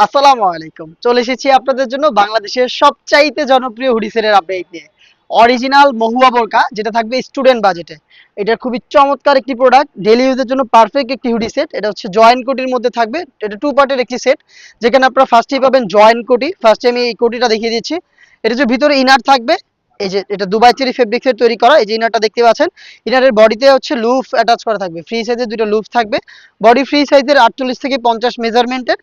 আসসালামু আলাইকুম। চলে এসেছি আপনাদের জন্য বাংলাদেশের সবচাইতে জনপ্রিয় হুডি সেটের আপডেট নিয়ে। অরিজিনাল মহুয়া বোরকা যেটা থাকবে স্টুডেন্ট বাজেটে। এটা খুবই চমৎকার একটি প্রোডাক্ট, ডেইলি ইউজের জন্য পারফেক্ট একটি হুডি সেট। এটা হচ্ছে জয়েন্ট কোটির মধ্যে থাকবে। এটা টু পার্টের একটি সেট, যেখানে আপনারা ফার্স্টেই পাবেন জয়েন্ট কোটি। ফার্স্টে আমি এই কোটিটা দেখিয়ে দিচ্ছি। এটা যে ভিতরে ইনার থাকবে, এই যে এটা দুবাই চেরি ফেব্রিক্সের তৈরি করা, এই যে ইনারটা দেখতে পাচ্ছেন। ইনারের বডিতে হচ্ছে লুফ অ্যাটাচ করা থাকবে, ফ্রি সাইজের দুটো লুফ থাকবে। বডি ফ্রি সাইজের 48 থেকে 50 মেজারমেন্টের।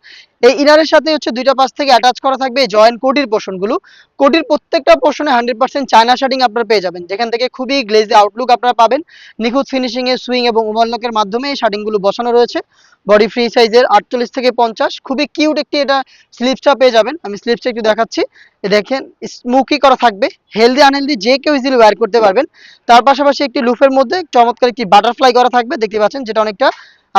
এই ইনারের সাথে হচ্ছে দুইটা পাশ থেকে অ্যাটাচ করা থাকবে এই জয়েন্ট কোটির পোর্শনগুলো। কোটির প্রত্যেকটা পোর্শনে 100% চায়না শার্টিং আপনারা পেয়ে যাবেন, যেখান থেকে খুবই গ্লেজি আউটলুক আপনারা পাবেন। নিখুঁত ফিনিশিং এ সুইং এবং ওভারলকের মাধ্যমে এই শার্টিংগুলো বসানো রয়েছে। বডি ফ্রি সাইজের 48 থেকে 50, খুবই কিউট একটি এটা স্লিপসটা পেয়ে যাবেন। আমি স্লিপসটা একটু দেখাচ্ছি। দেখেন, স্মোকি করা থাকবে। হেলদি আনহেলদি যে কেউ ইজিলি ওয়্যার করতে পারবেন। তার পাশাপাশি একটি লুফের মধ্যে চমৎকার একটি বাটারফ্লাই করা থাকবে, দেখতে পাচ্ছেন, যেটা অনেকটা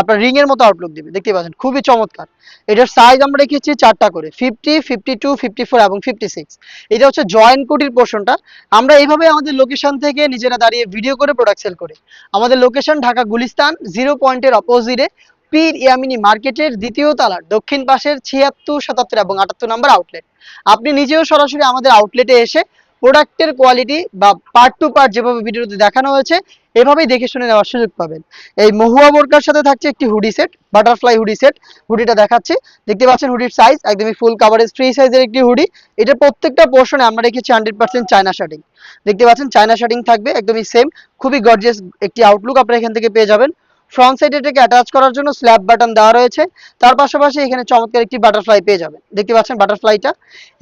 আপনার রিং এর মতো আউটলুক দিবে, দেখতে পাচ্ছেন, খুবই চমৎকার। এটার সাইজ আমরা রেখেছি চারটা করে, 50, 52, 54 এবং 56। এটা হচ্ছে জয়েন্ট কোটির পোর্শনটা। আমরা এইভাবে আমাদের লোকেশন থেকে নিজেরা দাঁড়িয়ে ভিডিও করে প্রোডাক্ট সেল করি। আমাদের লোকেশন ঢাকা গুলিস্তান 0 পয়েন্টের অপোজিটে, পীর ইয়ামিনী মার্কেটের দ্বিতীয় তলার দক্ষিণ পাশের 76, 77 এবং 78 নম্বর আউটলেট। আপনি নিজেও সরাসরি আমাদের আউটলেটে এসে প্রোডাক্টের কোয়ালিটি বা পার্ট টু পার্ট যেভাবে ভিডিওতে দেখানো হয়েছে এভাবেই দেখে শুনে নেওয়ার সুযোগ পাবেন। এই মহুয়া বোরকার সাথে থাকছে একটি hoodie set, butterfly hoodie set. হুডিটা দেখাচ্ছি, দেখতে পাচ্ছেন হুডির সাইজ একদমই ফুল কাভারেজ ফ্রি সাইজের একটি হুডি। এটা প্রত্যেকটা পোর্শনে আমরা রেখেছি 100% চায়না শার্টিং। দেখতে পাচ্ছেন চায়না শার্টিং থাকবে একদমই সেম। খুবই গর্জিয়াস একটি আউটলুক আপনারা এখান থেকে পেয়ে যাবেন। ফ্রন্ট সাইডে এটাকে অ্যাটাচ করার জন্য স্ল্যাব বাটন দেওয়া রয়েছে। তার পাশাপাশি এখানে চমৎকার একটি বাটারফ্লাই পেয়ে যাবেন, দেখতে পাচ্ছেন বাটারফ্লাইটা।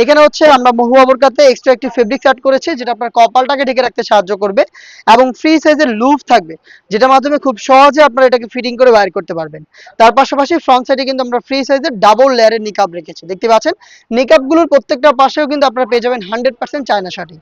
এখানে হচ্ছে আমরা মহুয়া বোরকাতে এক্সট্রা একটি ফেব্রিক অ্যাড করেছি, যেটা আপনার কপালটাকে ঢেকে রাখতে সাহায্য করবে। এবং ফ্রি সাইজের লুফ থাকবে, যেটার মাধ্যমে খুব সহজে আপনারা এটাকে ফিটিং করে ওয়্যার করতে পারবেন। তার পাশাপাশি ফ্রন্ট সাইডে কিন্তু আমরা ফ্রি সাইজের ডাবল লেয়ারের নিকাব রেখেছি, দেখতে পাচ্ছেন। নিকাবগুলোর প্রত্যেকটা পাশেও কিন্তু আপনারা পেয়ে যাবেন 100% চায়না শার্টিং।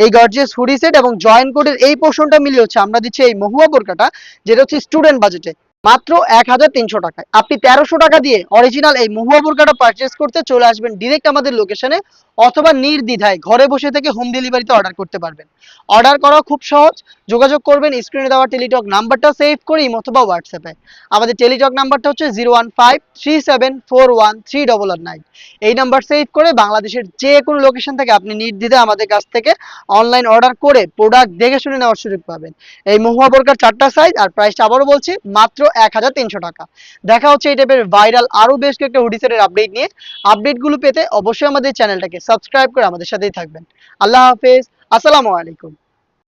এই গর্জিয়াস হুডি সেট এবং জয়েন্ট কোডের এই পোর্শনটা মিলিয়ে হচ্ছে আমরা দিচ্ছি এই মহুয়া বোরকাটা, যেটা হচ্ছে স্টুডেন্ট বাজেটে মাত্র 1300 টাকায়। আপনি 1300 টাকা দিয়ে অরিজিনাল এই মহুয়া বোরকাটা পারচেস করতে চলে আসবেন ডিরেক্ট আমাদের লোকেশনে, অথবা নির্দ্বিধায় ঘরে বসে থেকে হোম ডেলিভারিতে অর্ডার করতে পারবেন। অর্ডার করা খুব সহজ। যোগাযোগ করবেন স্ক্রিনে দেওয়া টেলিটক নাম্বারটা সেভ করে অথবা হোয়াটসঅ্যাপে। আমাদের টেলিটক নাম্বারটা হচ্ছে 015374139। এই নাম্বার সেভ করে বাংলাদেশের যে কোনো লোকেশন থেকে আপনি নির্দ্বিধায় আমাদের কাছ থেকে অনলাইন অর্ডার করে প্রোডাক্ট দেখে শুনে নেওয়ার সুযোগ পাবেন। এই মহুয়া বোরকার চারটা সাইজ আর প্রাইসটা আবারও বলছি, মাত্র 1300 টাকা। দেখা হচ্ছে এই টাইপের ভাইরাল আরো বেশ কয়েকটা হুডি সেটের আপডেট নিয়ে। আপডেটগুলো পেতে অবশ্যই আমাদের চ্যানেলটাকে সাবস্ক্রাইব করে আমাদের সাথেই থাকবেন। আল্লাহ হাফেজ, আসসালামু আলাইকুম।